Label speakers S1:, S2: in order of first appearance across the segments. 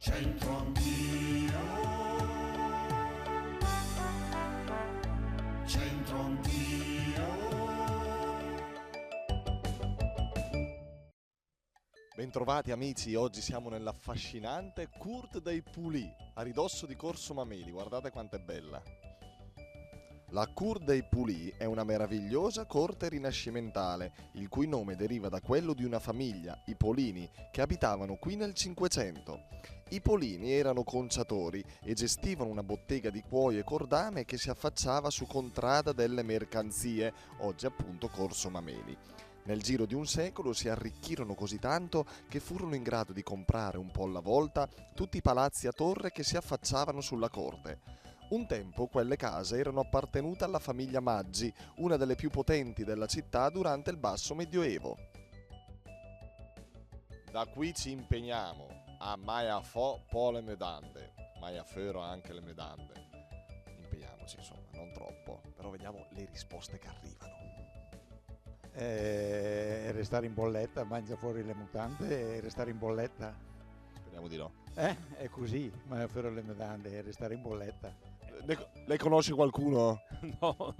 S1: Centro Anch'io, Centro Anch'io.
S2: Bentrovati amici, oggi siamo nell'affascinante Cour dei Poulies, a ridosso di Corso Mameli, guardate quanto è bella. La Cour dei Poulies è una meravigliosa corte rinascimentale, il cui nome deriva da quello di una famiglia, i Polini, che abitavano qui nel Cinquecento. I Polini erano conciatori e gestivano una bottega di cuoio e cordame che si affacciava su Contrada delle Mercanzie, oggi appunto Corso Mameli. Nel giro di un secolo si arricchirono così tanto che furono in grado di comprare un po' alla volta tutti i palazzi a torre che si affacciavano sulla corte. Un tempo quelle case erano appartenute alla famiglia Maggi, una delle più potenti della città durante il Basso Medioevo. Da qui ci impegniamo a mai a fo po le medande, mai a fero anche le medande. Impegniamoci insomma, non troppo, però vediamo le risposte che arrivano.
S3: Restare in bolletta, mangia fuori le mutande e restare in bolletta.
S2: Speriamo di no.
S3: È così, mangia fuori le mutande e restare in bolletta.
S2: Lei conosce qualcuno?
S4: No,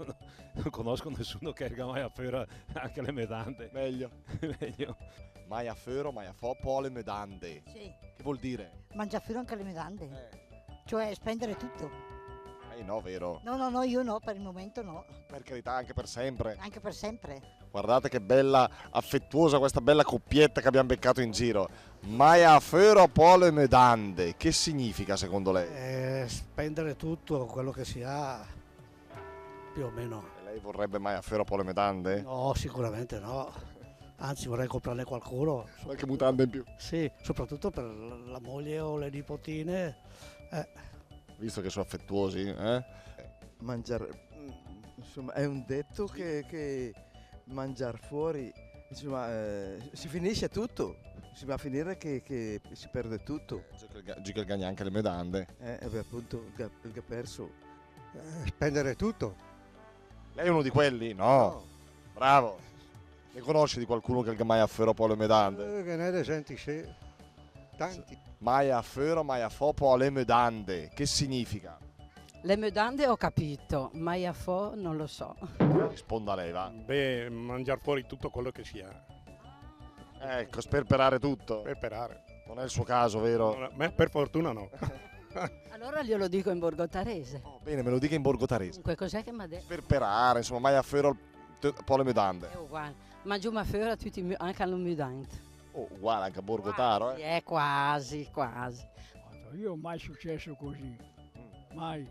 S4: non conosco nessuno che erga mai a fare anche le medante.
S2: Meglio.
S4: Meglio.
S2: Mai a fero, mai a fo po le medande.
S5: Sì,
S2: Che vuol dire?
S5: mangiare anche le medande, cioè spendere tutto.
S2: No, vero?
S5: No, io no, per il momento no,
S2: Per carità, anche per sempre.
S5: anche per sempre.
S2: Guardate che bella, affettuosa questa bella coppietta che abbiamo beccato in giro. Mai a fero po le medande. Che significa secondo lei?
S6: Spendere tutto quello che si ha, più o meno.
S2: E lei vorrebbe mai a fero po le medande?
S6: No, sicuramente no. Anzi, vorrei comprarne qualcuno.
S2: Qualche mutanda in più.
S6: Sì, soprattutto per la moglie o le nipotine.
S2: Visto che sono affettuosi, eh?
S7: Mangiare, insomma, è un detto che mangiare fuori, insomma, si finisce tutto, si va a finire che si perde tutto.
S2: Gica gagna anche le medande.
S7: Beh, appunto, il che ha perso.
S3: Spendere tutto.
S2: Lei è uno di quelli? No. Bravo. Ne conosci di qualcuno che mai a fero po le medande?
S3: Che ne senti sì. Tanti.
S2: Mai a fero, mai a fo po le medande. Che significa?
S8: Le medande ho capito, ma a fo non lo so.
S2: Risponda lei, va.
S9: Beh, mangiare fuori tutto quello che si ha,
S2: Ecco, sperperare tutto.
S9: preparare.
S2: Non è il suo caso, vero?
S9: Per fortuna no.
S8: Allora glielo dico in borgotarese.
S2: Oh, bene, me lo dica in borgotarese.
S8: Comunque cos'è che mi ha detto?
S2: Sperperare, insomma, mai a fero po le medande.
S8: È uguale. Mangio una fiora tutti anche al mudante.
S2: Oh, uguale anche a Borgotaro,
S8: Sì, è quasi.
S10: Io mai successo così, mai.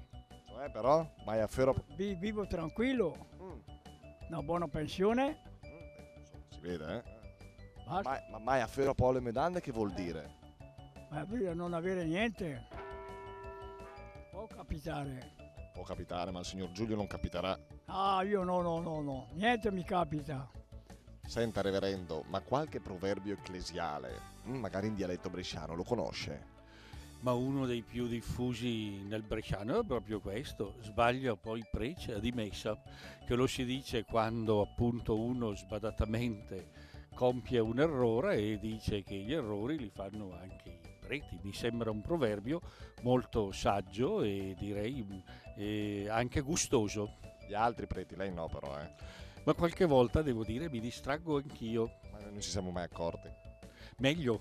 S2: Cioè, però, mai a fero...
S10: Vivo tranquillo,
S2: Mm.
S10: una buona pensione,
S2: Insomma, si vede, eh?
S10: basta.
S2: Ma mai a fero po le medande che vuol dire?
S10: Ma per non avere niente può capitare.
S2: Può capitare, ma il signor Giulio non capiterà.
S10: Ah, io no, niente mi capita.
S2: Senta, reverendo, ma qualche proverbio ecclesiale, magari in dialetto bresciano, lo conosce?
S11: Ma uno dei più diffusi nel bresciano è proprio questo: sbaglia poi precia di messa, che lo si dice quando appunto uno sbadatamente compie un errore e dice che gli errori li fanno anche i preti. Mi sembra un proverbio molto saggio e direi anche gustoso.
S2: Gli altri preti, lei no però,
S11: Ma qualche volta, devo dire, mi distraggo anch'io.
S2: Ma noi non ci siamo mai accorti.
S11: Meglio.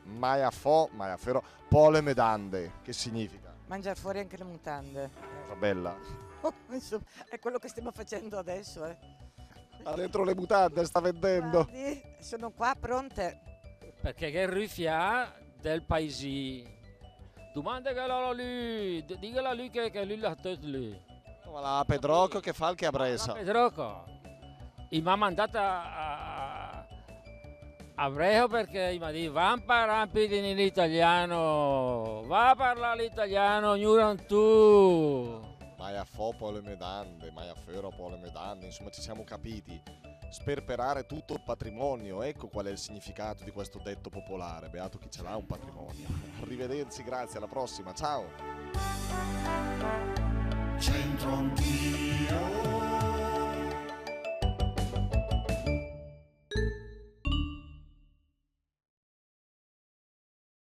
S2: Mai a fo, mai a fero, po le medande, che significa?
S12: Mangiare fuori anche le mutande.
S2: Cosa bella.
S12: Insomma, è quello che stiamo facendo adesso.
S2: Ha dentro le mutande, sta vendendo.
S12: Guardi, sono qua pronte.
S13: Perché che rifia del paesi. Domandagala a lui, digala a lui che lui l'ha detto lì.
S2: Ma la Pedroco che fa il che a Bresa.
S13: Pedroco, mi ha mandato a Brejo perché mi ha detto va a imparare l'italiano, va a parlare l'italiano, ognuno tu.
S2: Mai a fo po le medande, mai a fero po le medande, insomma ci siamo capiti. Sperperare tutto il patrimonio, ecco qual è il significato di questo detto popolare. Beato chi ce l'ha un patrimonio. Arrivederci, grazie, alla prossima, ciao.
S1: Centro Anch'io.